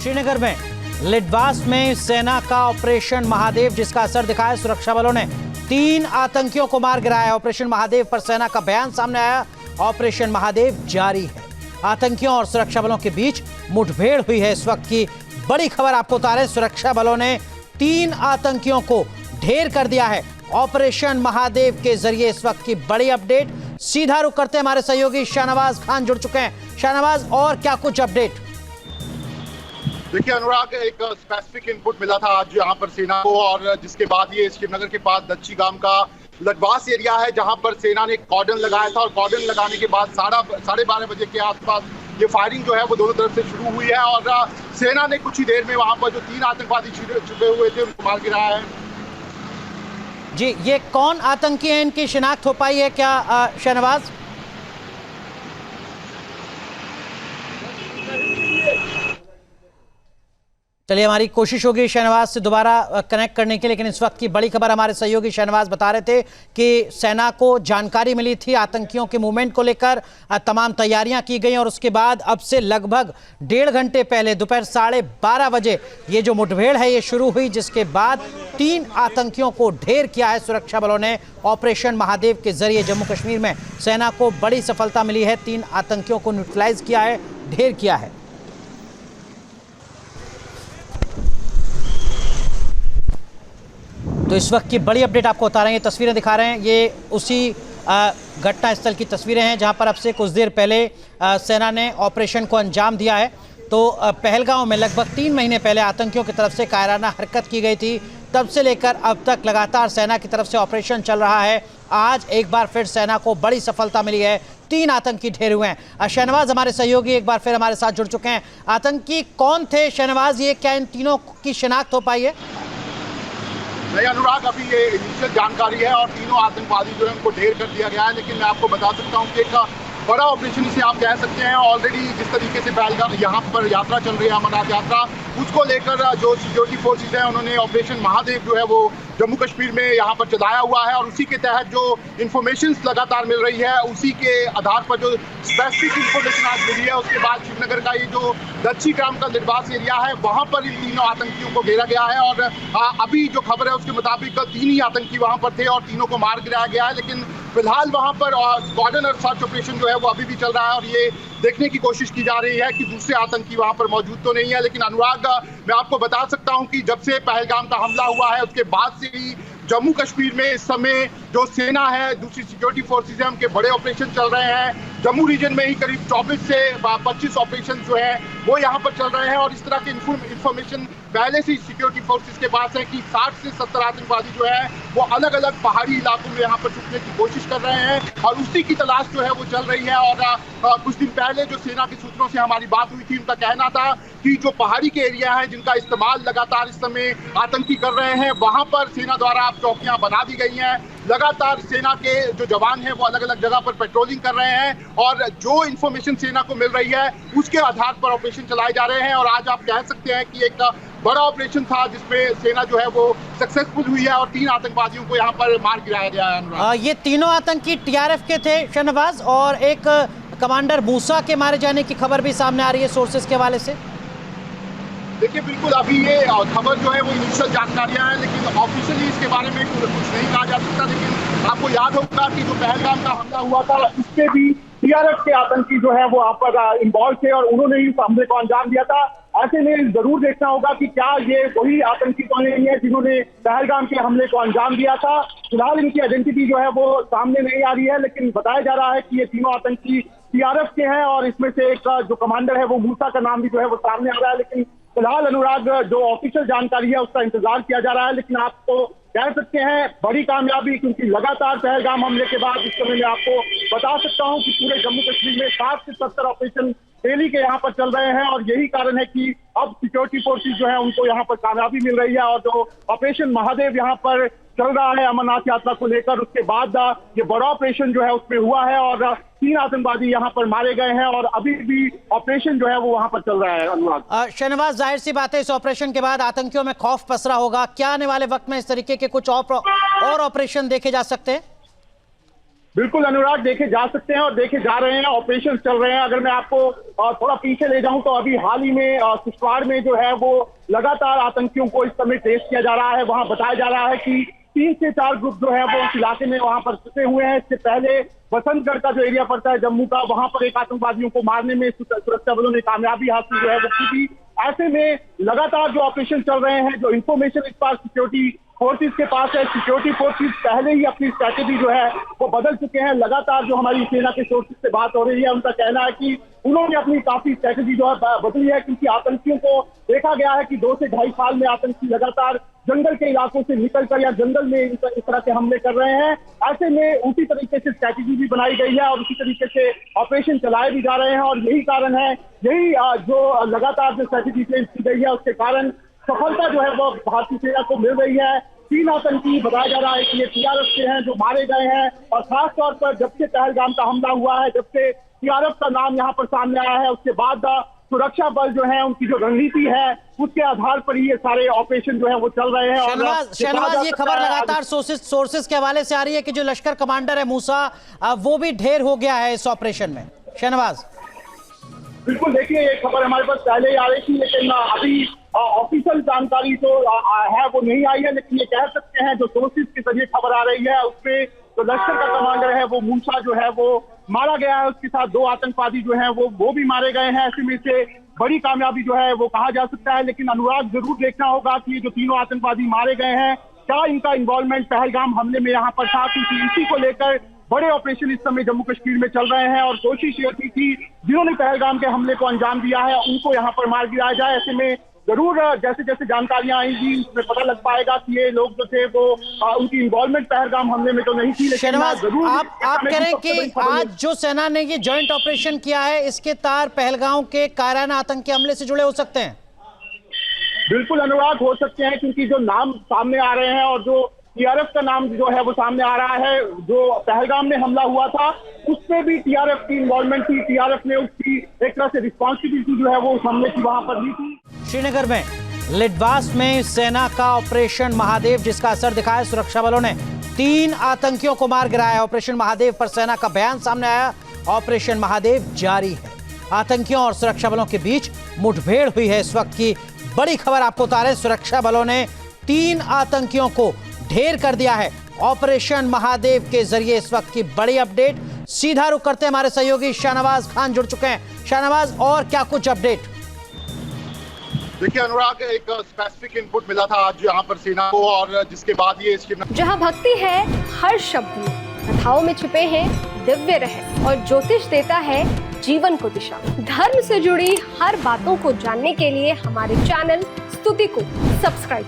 श्रीनगर में लिडवास में सेना का ऑपरेशन महादेव, जिसका असर दिखा है। सुरक्षा बलों ने 3 आतंकियों को मार गिराया। ऑपरेशन महादेव पर सेना का बयान सामने आया। ऑपरेशन महादेव जारी है। आतंकियों और सुरक्षा बलों के बीच मुठभेड़ हुई है। इस वक्त की बड़ी खबर आपको बता रहे हैं, सुरक्षा बलों ने 3 आतंकियों को ढेर कर दिया है। ऑपरेशन महादेव के जरिए इस वक्त की बड़ी अपडेट। सीधा रुख करते हैं, हमारे सहयोगी शाहनवाज खान जुड़ चुके हैं। शाहनवाज, और क्या कुछ अपडेट? देखिए अनुराग, एक स्पेसिफिक इनपुट मिला था आज यहाँ पर सेना को, और जिसके बाद ये श्रीनगर के पास दच्ची गांव का लडवास एरिया है, जहां पर सेना ने कॉर्डन लगाया था। और कॉर्डन लगाने के बाद 12:30 बजे के आसपास ये फायरिंग जो है वो दोनों तरफ से शुरू हुई है। और सेना ने कुछ ही देर में वहां पर जो 3 आतंकवादी छुपे हुए थे उनको मार गिराया है। जी, ये कौन आतंकी हैं, इनकी शिनाख्त हो पाई है क्या शाहनवाज? चलिए, हमारी कोशिश होगी शहनवाज से दोबारा कनेक्ट करने की, लेकिन इस वक्त की बड़ी खबर हमारे सहयोगी शहनवाज बता रहे थे कि सेना को जानकारी मिली थी आतंकियों के मूवमेंट को लेकर। तमाम तैयारियां की गई और उसके बाद अब से लगभग 1.5 घंटे पहले दोपहर 12:30 बजे ये जो मुठभेड़ है ये शुरू हुई, जिसके बाद 3 आतंकियों को ढेर किया है सुरक्षा बलों ने। ऑपरेशन महादेव के जरिए जम्मू कश्मीर में सेना को बड़ी सफलता मिली है। 3 आतंकियों को न्यूट्रलाइज किया है, ढेर किया है। तो इस वक्त की बड़ी अपडेट आपको बता रहे हैं, ये तस्वीरें दिखा रहे हैं, ये उसी घटना स्थल की तस्वीरें हैं जहां पर अब से कुछ देर पहले सेना ने ऑपरेशन को अंजाम दिया है। तो पहलगांव में लगभग 3 महीने पहले आतंकियों की तरफ से कायराना हरकत की गई थी। तब से लेकर अब तक लगातार सेना की तरफ से ऑपरेशन चल रहा है। आज एक बार फिर सेना को बड़ी सफलता मिली है। 3 आतंकी ढेर हुए हैं। शहनवाज, हमारे सहयोगी एक बार फिर हमारे साथ जुड़ चुके हैं। आतंकी कौन थे शहनवाज, ये क्या इन तीनों की शिनाख्त हो पाई है? नहीं अनुराग, अभी ये इनिशियल जानकारी है और तीनों आतंकवादी जो है उनको ढेर कर दिया गया है। लेकिन मैं आपको बता सकता हूँ कि एक बड़ा ऑपरेशन इसे आप कह सकते हैं। ऑलरेडी जिस तरीके से पहलगाम यहाँ पर यात्रा चल रही है, अमरनाथ यात्रा, उसको लेकर जो सिक्योरिटी फोर्सेज हैं उन्होंने ऑपरेशन महादेव जो है वो जम्मू कश्मीर में यहाँ पर चलाया हुआ है। और उसी के तहत जो इन्फॉर्मेशन लगातार मिल रही है, उसी के आधार पर जो स्पेसिफिक इन्फॉर्मेशन आज मिली है, उसके बाद श्रीनगर का ये जो दच्ची ग्राम का लिडवास एरिया है वहाँ पर इन 3 आतंकियों को घेरा गया है। और अभी जो खबर है उसके मुताबिक 3 ही आतंकी वहाँ पर थे और तीनों को मार गिराया गया है। लेकिन फिलहाल वहाँ पर कॉर्डन और सर्च ऑपरेशन जो है वो अभी भी चल रहा है और ये देखने की कोशिश की जा रही है कि दूसरे आतंकी वहाँ पर मौजूद तो नहीं है। लेकिन अनुराग, मैं आपको बता सकता हूँ कि जब से पहलगाम का हमला हुआ है उसके बाद से ही जम्मू कश्मीर में इस समय जो सेना है, दूसरी सिक्योरिटी फोर्सेज है, उनके बड़े ऑपरेशन चल रहे हैं। जम्मू रीजन में ही करीब 24 से 25 ऑपरेशन जो है वो यहाँ पर चल रहे हैं। और इस तरह के इन्फॉर्मेशन पहले से सिक्योरिटी फोर्सेज के पास है कि 60 से 70 आतंकवादी जो है वो अलग अलग पहाड़ी इलाकों में यहाँ पर छुपने की कोशिश कर रहे हैं और उसी की तलाश जो है वो चल रही है। और कुछ दिन पहले जो सेना के सूत्रों से हमारी बात हुई थी, उनका कहना था कि जो पहाड़ी के एरिया है जिनका इस्तेमाल लगातार इस समय आतंकी कर रहे हैं, वहाँ पर सेना द्वारा चौकियां बना दी गई हैं। लगातार सेना के जो जवान हैं वो अलग अलग जगह पर पेट्रोलिंग कर रहे हैं और जो इन्फॉर्मेशन सेना को मिल रही है उसके आधार पर ऑपरेशन चलाए जा रहे हैं। और आज आप कह सकते हैं कि एक बड़ा ऑपरेशन था जिसमें सेना जो है वो सक्सेसफुल हुई है और 3 आतंकवादियों को यहाँ पर मार गिराया गया है। ये तीनों आतंकी TRF के थे शहनवाज, और एक कमांडर मूसा के मारे जाने की खबर भी सामने आ रही है सोर्सेज के हवाले से। देखिए बिल्कुल, अभी ये खबर जो है वो इनिशियल जानकारियां हैं, लेकिन ऑफिशियली इसके बारे में कुछ नहीं कहा जा सकता। लेकिन आपको याद होगा कि जो पहलगाम का हमला हुआ था उसके भी TRF के आतंकी जो है वो वहाँ पर इन्वॉल्व थे और उन्होंने ही हमले को अंजाम दिया था। ऐसे में जरूर देखना होगा कि क्या ये वही आतंकी तो नहीं है जिन्होंने पहलगाम के हमले को अंजाम दिया था। फिलहाल इनकी आइडेंटिटी जो है वो सामने नहीं आ रही है, लेकिन बताया जा रहा है कि ये तीनों आतंकी TRF के हैं और इसमें से एक जो कमांडर है वो मूसा का नाम भी जो है वो सामने आ रहा है। लेकिन फिलहाल अनुराग, जो ऑफिशियल जानकारी है उसका इंतजार किया जा रहा है। लेकिन आप तो कह सकते हैं बड़ी कामयाबी, क्योंकि लगातार पहलगाम हमले के बाद इस समय मैं आपको बता सकता हूं कि पूरे जम्मू कश्मीर में 60 से 70 ऑपरेशन डेली के यहाँ पर चल रहे हैं और यही कारण है कि अब सिक्योरिटी फोर्सेज जो है उनको यहाँ पर कामयाबी मिल रही है। और जो ऑपरेशन महादेव यहाँ पर चल रहा है अमरनाथ यात्रा को लेकर, उसके बाद ये बड़ा ऑपरेशन जो है उसमें हुआ है और 3 आतंकवादी यहाँ पर मारे गए हैं और अभी भी ऑपरेशन जो है वो वहाँ पर चल रहा है। अनुराग, शहनवाज, जाहिर सी बात है इस ऑपरेशन के बाद आतंकियों में खौफ पसरा होगा। क्या आने वाले वक्त में इस तरीके के कुछ और ऑपरेशन देखे जा सकते हैं? बिल्कुल अनुराग, देखे जा सकते हैं और देखे जा रहे हैं, ऑपरेशन चल रहे हैं। अगर मैं आपको थोड़ा पीछे ले जाऊं तो अभी हाल ही में किश्तवाड़ में जो है वो लगातार आतंकियों को इस समय ट्रेस किया जा रहा है। वहां बताया जा रहा है कि 3 से 4 ग्रुप जो है वो उस इलाके में वहां पर छुपे हुए हैं। इससे पहले बसंतगढ़ का जो एरिया पड़ता है जम्मू का, वहां पर एक आतंकवादियों को मारने में सुरक्षा बलों ने कामयाबी हासिल जो है वो की थी। ऐसे में लगातार जो ऑपरेशन चल रहे हैं, जो इंफॉर्मेशन इस बार सिक्योरिटी फोर्सेस के पास है, सिक्योरिटी फोर्सेस पहले ही अपनी स्ट्रैटेजी जो है वो बदल चुके हैं। लगातार जो हमारी सेना के सोर्सेस से बात हो रही है, उनका कहना है कि उन्होंने अपनी काफी स्ट्रैटेजी जो है बदली है, क्योंकि आतंकियों को देखा गया है कि 2 से 2.5 साल में आतंकी लगातार जंगल के इलाकों से निकलकर या जंगल में इस तरह के हमले कर रहे हैं। ऐसे में उसी तरीके से स्ट्रैटेजी भी बनाई गई है और उसी तरीके से ऑपरेशन चलाए भी जा रहे हैं। और यही कारण है, यही जो लगातार जो स्ट्रैटेजी प्लेस की गई है उसके कारण सफलता जो है वो भारतीय सेना को मिल रही है। 3 आतंकी बताया जा रहा है कि ये टीआरएफ के हैं जो मारे गए हैं। और खास तौर पर जब से पहलगाम का हमला हुआ है, जब से टीआरएफ का नाम यहाँ पर सामने आया है, उसके बाद सुरक्षा बल जो है उनकी जो रणनीति है उसके आधार पर ही ये सारे ऑपरेशन जो है वो चल रहे हैं। शहनवाज, ये खबर लगातार सोर्सेस के हवाले से आ रही है कि जो लश्कर कमांडर है मूसा, वो भी ढेर हो गया है इस ऑपरेशन में। शहनवाज, बिल्कुल, देखिए ये खबर हमारे पास पहले ही आ रही थी, लेकिन अभी ऑफिशियल जानकारी तो है वो नहीं आई है। लेकिन ये कह सकते हैं जो सोर्सेस के जरिए खबर आ रही है उसमें जो लश्कर का कमांडर है वो मूसा जो है वो मारा गया है। उसके साथ 2 आतंकवादी जो है वो भी मारे गए हैं। ऐसे में से बड़ी कामयाबी जो है वो कहा जा सकता है। लेकिन अनुराग, जरूर देखना होगा कि ये जो तीनों आतंकवादी मारे गए हैं, क्या इनका इन्वॉल्वमेंट पहलगाम हमले में यहाँ पर था, क्योंकि इसी को लेकर बड़े ऑपरेशन इस समय जम्मू कश्मीर में चल रहे हैं। और कोशिश ये थी कि जिन्होंने पहलगाम के हमले को अंजाम दिया है उनको यहाँ पर मार गिराया जाए। ऐसे में जरूर जैसे जैसे जानकारियां आएंगी उसमें पता लग पाएगा कि ये लोग जो थे वो उनकी इन्वॉल्वमेंट पहलगाम हमले में तो नहीं थी। लेकिन जरूर आप कह रहे हैं कि आज जो सेना ने ये जॉइंट ऑपरेशन किया है, इसके तार पहलगाम के कायराना आतंकी हमले से जुड़े हो सकते हैं। बिल्कुल अनुराग, हो सकते हैं, क्योंकि जो नाम सामने आ रहे हैं और जो टीआरएफ का नाम जो है वो सामने आ रहा है, जो पहलगाम में हमला हुआ था उसमें भी टीआरएफ की इन्वॉल्वमेंट थी। टीआरएफ ने उसकी एक तरह से रिस्पॉन्सिबिलिटी जो है वो उस हमले की वहां पर ली थी। श्रीनगर में लिटवास में सेना का ऑपरेशन महादेव, जिसका असर दिखा है, सुरक्षा बलों ने 3 आतंकियों को मार गिराया। ऑपरेशन महादेव पर सेना का बयान सामने आया। ऑपरेशन महादेव जारी है। आतंकियों और सुरक्षा बलों के बीच मुठभेड़ हुई है। इस वक्त की बड़ी खबर आपको बता रहे, सुरक्षा बलों ने 3 आतंकियों को ढेर कर दिया है। ऑपरेशन महादेव के जरिए इस वक्त की बड़ी अपडेट। सीधा रुख करते हैं, हमारे सहयोगी शाहनवाज खान जुड़ चुके हैं। शाहनवाज, और क्या कुछ अपडेट? देखिए अनुराग, एक स्पेसिफिक इनपुट मिला था आज यहाँ पर सेना को, और जिसके बाद ये जहाँ भक्ति है हर शब्द में, कथाओं में छुपे हैं दिव्य रहस्य और ज्योतिष देता है जीवन को दिशा। धर्म से जुड़ी हर बातों को जानने के लिए हमारे चैनल स्तुति को सब्सक्राइब